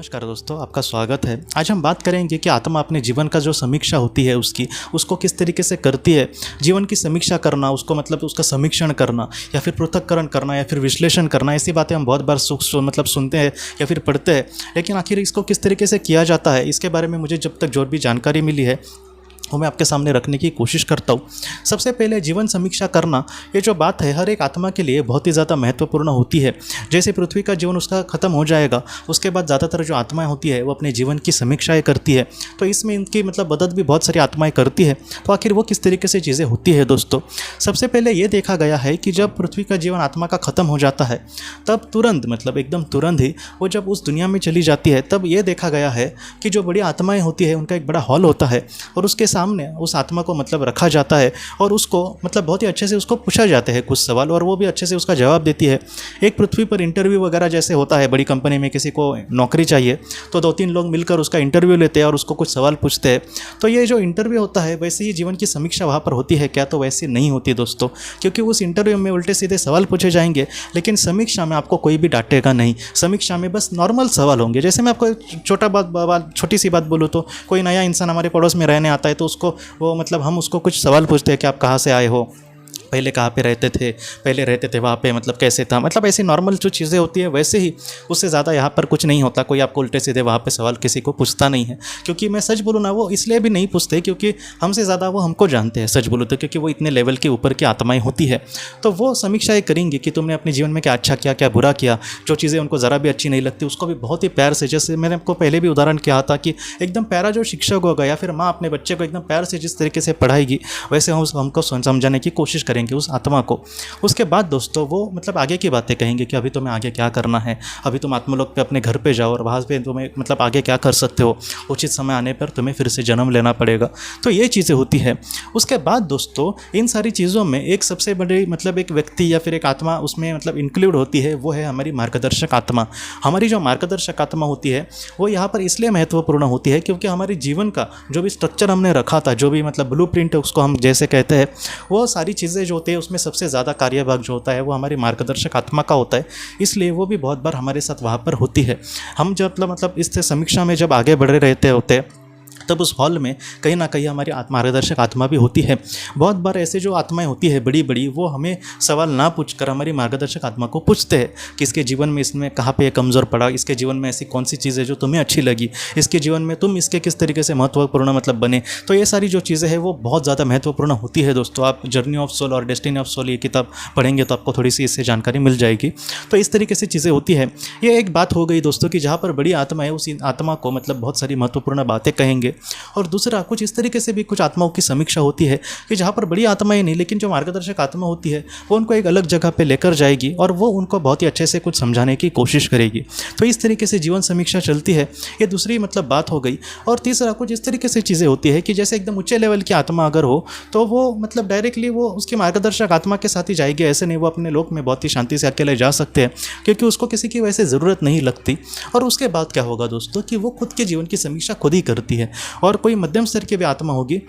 नमस्कार दोस्तों, आपका स्वागत है। आज हम बात करेंगे कि आत्मा अपने जीवन का जो समीक्षा होती है उसको किस तरीके से करती है। जीवन की समीक्षा करना, उसको मतलब उसका समीक्षण करना या फिर पृथक्करण करना या फिर विश्लेषण करना, ऐसी बातें हम बहुत बार सुनते हैं या फिर पढ़ते हैं। लेकिन आखिर इसको किस तरीके से किया जाता है, इसके बारे में मुझे जब तक जो भी जानकारी मिली है वो मैं आपके सामने रखने की कोशिश करता हूँ। सबसे पहले जीवन समीक्षा करना, ये जो बात है हर एक आत्मा के लिए बहुत ही ज़्यादा महत्वपूर्ण होती है। जैसे पृथ्वी का जीवन उसका ख़त्म हो जाएगा, उसके बाद ज़्यादातर जो आत्माएं होती है वो अपने जीवन की समीक्षाएं करती है। तो इसमें इनकी मतलब मदद भी बहुत सारी आत्माएं करती है। तो आखिर वो किस तरीके से चीज़ें होती है दोस्तों, सबसे पहले ये देखा गया है कि जब पृथ्वी का जीवन आत्मा का ख़त्म हो जाता है तब तुरंत मतलब एकदम तुरंत ही वो जब उस दुनिया में चली जाती है, तब ये देखा गया है कि जो बड़ी आत्माएँ होती है उनका एक बड़ा हॉल होता है और उसके सामने उस आत्मा को मतलब रखा जाता है और उसको मतलब बहुत ही अच्छे से उसको पूछा जाते हैं कुछ सवाल, और वो भी अच्छे से उसका जवाब देती है। एक पृथ्वी पर इंटरव्यू वगैरह जैसे होता है, बड़ी कंपनी में किसी को नौकरी चाहिए तो 2-3 लोग मिलकर उसका इंटरव्यू लेते हैं और उसको कुछ सवाल पूछते हैं। तो ये जो इंटरव्यू होता है वैसे ही जीवन की समीक्षा वहाँ पर होती है क्या? तो वैसे नहीं होती दोस्तों, क्योंकि उस इंटरव्यू में उल्टे सीधे सवाल पूछे जाएंगे, लेकिन समीक्षा में आपको कोई भी डांटेगा नहीं। समीक्षा में बस नॉर्मल सवाल होंगे। जैसे मैं आपको छोटी सी बात बोलूँ तो कोई नया इंसान हमारे पड़ोस में रहने आता है तो उसको वो मतलब हम उसको कुछ सवाल पूछते हैं कि आप कहाँ से आए हो, पहले कहाँ पे पहले रहते थे वहाँ पे मतलब कैसे था, मतलब ऐसी नॉर्मल जो चीज़ें होती है वैसे ही, उससे ज़्यादा यहाँ पर कुछ नहीं होता। कोई आपको उल्टे सीधे वहाँ पे सवाल किसी को पूछता नहीं है। क्योंकि मैं सच बोलूँ ना, वो इसलिए भी नहीं पूछते क्योंकि हमसे ज़्यादा वो हमको जानते हैं, सच बोलूँ तो, क्योंकि वो इतने लेवल के ऊपर की आत्माएँ होती है। तो वो समीक्षाएँ करेंगे कि तुमने अपने जीवन में क्या अच्छा किया, क्या बुरा किया। जो चीज़ें उनको ज़रा भी अच्छी नहीं लगती उसको भी बहुत ही प्यार से, जैसे मैंने आपको पहले भी उदाहरण किया था कि एकदम प्यारा जो शिक्षक होगा या फिर माँ अपने बच्चे को एकदम प्यार से जिस तरीके से पढ़ाएगी, वैसे हम हमको समझाने की कोशिश करेंगे उस आत्मा को। उसके बाद दोस्तों वो मतलब आगे की बातें कहेंगे कि अभी तुम्हें आगे क्या करना है, अभी तुम आत्मलोक पे अपने घर पे जाओ और वहाँ पे तुम्हें मतलब आगे क्या कर सकते हो, उचित समय आने पर तुम्हें फिर से जन्म लेना पड़ेगा। तो ये चीज़ें होती है। उसके बाद दोस्तों इन सारी चीज़ों में एक सबसे बड़ी मतलब एक व्यक्ति या फिर एक आत्मा उसमें मतलब इंक्लूड होती है, वो है हमारी मार्गदर्शक आत्मा। हमारी जो मार्गदर्शक आत्मा होती है वो यहाँ पर इसलिए महत्वपूर्ण होती है क्योंकि हमारे जीवन का जो भी स्ट्रक्चर हमने रखा था, जो भी मतलब ब्लूप्रिंट है उसको हम जैसे कहते हैं, वो सारी चीज़ें जो होती है उसमें सबसे ज़्यादा कार्यभाग जो होता है वो हमारी मार्गदर्शक आत्मा का होता है। इसलिए वो भी बहुत बार हमारे साथ वहाँ पर होती है। हम जब मतलब इस समीक्षा में जब आगे बढ़ रहते होते हैं तब उस हॉल में कहीं ना कहीं हमारी मार्गदर्शक आत्मा भी होती है। बहुत बार ऐसे जो आत्माएं होती है बड़ी बड़ी, वो हमें सवाल ना पूछकर हमारी मार्गदर्शक आत्मा को पूछते हैं कि इसके जीवन में इसमें कहाँ पे कमज़ोर पड़ा, इसके जीवन में ऐसी कौन सी चीज़ है जो तुम्हें अच्छी लगी, इसके जीवन में तुम इसके किस तरीके से महत्वपूर्ण मतलब बने। तो ये सारी जो चीज़ें हैं वो बहुत ज़्यादा महत्वपूर्ण होती है दोस्तों। आप जर्नी ऑफ सोल और डेस्टिनी ऑफ सोल ये किताब पढ़ेंगे तो आपको थोड़ी सी इससे जानकारी मिल जाएगी। तो इस तरीके से चीज़ें होती है। ये एक बात हो गई दोस्तों कि जहाँ पर बड़ी आत्मा है उस आत्मा को मतलब बहुत सारी महत्वपूर्ण बातें कहेंगे। और दूसरा कुछ इस तरीके से भी कुछ आत्माओं की समीक्षा होती है कि जहाँ पर बड़ी आत्माएं नहीं, लेकिन जो मार्गदर्शक आत्मा होती है वो उनको एक अलग जगह पे लेकर जाएगी और वो उनको बहुत ही अच्छे से कुछ समझाने की कोशिश करेगी। तो इस तरीके से जीवन समीक्षा चलती है। ये दूसरी मतलब बात हो गई। और तीसरा कुछ इस तरीके से चीज़ें होती है कि जैसे एकदम ऊंचे लेवल की आत्मा अगर हो तो वो मतलब डायरेक्टली वो उसकी मार्गदर्शक आत्मा के साथ ही जाएगी। ऐसे नहीं, वो अपने लोक में बहुत ही शांति से अकेले जा सकते हैं क्योंकि उसको किसी की वैसे ज़रूरत नहीं लगती। और उसके बाद क्या होगा दोस्तों कि वो खुद के जीवन की समीक्षा खुद ही करती है। और कोई मध्यम स्तर की भी आत्मा होगी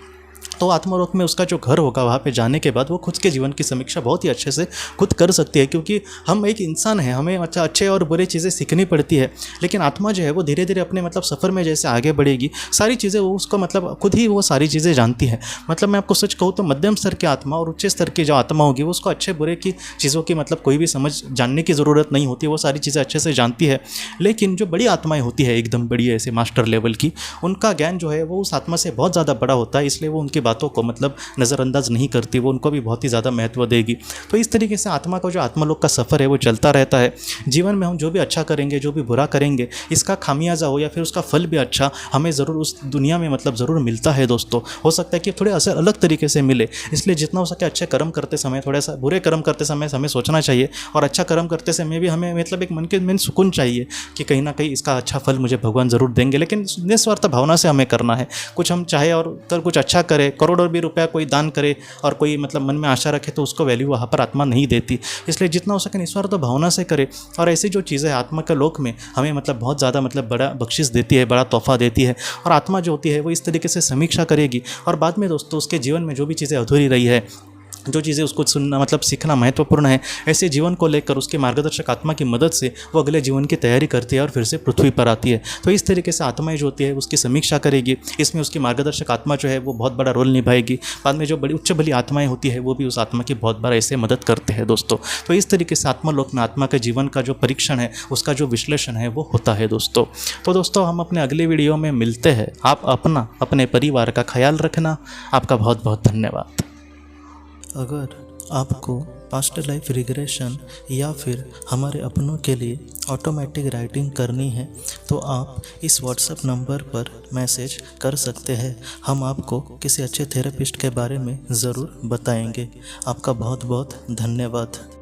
तो आत्मलोक में उसका जो घर होगा वहाँ पे जाने के बाद वो खुद के जीवन की समीक्षा बहुत ही अच्छे से खुद कर सकती है, क्योंकि हम एक इंसान हैं, हमें अच्छा अच्छे और बुरे चीज़ें सीखनी पड़ती है। लेकिन आत्मा जो है वो धीरे धीरे अपने मतलब सफ़र में जैसे आगे बढ़ेगी सारी चीज़ें वो उसको मतलब खुद ही वो सारी चीज़ें जानती है। मतलब मैं आपको सच कहूँ तो मध्यम स्तर की आत्मा और उच्च स्तर की जो आत्मा होगी वो उसको अच्छे बुरे की चीज़ों की मतलब कोई भी समझ जानने की ज़रूरत नहीं होती, वो सारी चीज़ें अच्छे से जानती है। लेकिन जो बड़ी आत्माएँ होती है एकदम बड़ी ऐसे मास्टर लेवल की, उनका ज्ञान जो है वो उस आत्मा से बहुत ज़्यादा बड़ा होता है, इसलिए वो उनकी बातों को मतलब नज़रअंदाज नहीं करती, वो उनको भी बहुत ही ज़्यादा महत्व देगी। तो इस तरीके से आत्मा का जो आत्मलोक का सफ़र है वो चलता रहता है। जीवन में हम जो भी अच्छा करेंगे, जो भी बुरा करेंगे, इसका खामियाजा हो या फिर उसका फल भी अच्छा हमें ज़रूर उस दुनिया में मतलब ज़रूर मिलता है दोस्तों। हो सकता है कि थोड़े असर अलग तरीके से मिले, इसलिए जितना हो सके अच्छे कर्म करते समय, थोड़ा सा बुरे कर्म करते समय हमें सोचना चाहिए, और अच्छा कर्म करते समय भी हमें मतलब एक मन के में सुकून चाहिए कि कहीं ना कहीं इसका अच्छा फल मुझे भगवान ज़रूर देंगे। लेकिन निस्वार्थ भावना से हमें करना है। कुछ हम चाहे और कुछ अच्छा करे, करोड़ों भी रुपया कोई दान करे और कोई मतलब मन में आशा रखे तो उसको वैल्यू वहाँ पर आत्मा नहीं देती। इसलिए जितना हो सके निस्वार्थ भावना से करे। और ऐसी जो चीज़ें आत्मा के लोक में हमें मतलब बहुत ज़्यादा मतलब बड़ा बख्शिश देती है, बड़ा तोहफा देती है। और आत्मा जो होती है वो इस तरीके से समीक्षा करेगी और बाद में दोस्तों उसके जीवन में जो भी चीज़ें अधूरी रही है जो चीज़ें उसको सुनना मतलब सीखना महत्वपूर्ण है, ऐसे जीवन को लेकर उसके मार्गदर्शक आत्मा की मदद से वो अगले जीवन की तैयारी करती है और फिर से पृथ्वी पर आती है। तो इस तरीके से आत्माएं जो होती है उसकी समीक्षा करेगी, इसमें उसकी मार्गदर्शक आत्मा जो है वो बहुत बड़ा रोल निभाएगी। बाद में जो बड़ी उच्च बली आत्माएं होती है वो भी उस आत्मा की बहुत बार ऐसे मदद करते हैं दोस्तों। तो इस तरीके से आत्मालोक में आत्मा के जीवन का जो परीक्षण है, उसका जो विश्लेषण है वो होता है दोस्तों। तो दोस्तों हम अपने अगले वीडियो में मिलते हैं। आप अपने परिवार का ख्याल रखना। आपका बहुत बहुत धन्यवाद। अगर आपको पास्ट लाइफ रिग्रेशन या फिर हमारे अपनों के लिए ऑटोमेटिक राइटिंग करनी है तो आप इस व्हाट्सएप नंबर पर मैसेज कर सकते हैं। हम आपको किसी अच्छे थेरेपिस्ट के बारे में ज़रूर बताएंगे। आपका बहुत बहुत धन्यवाद।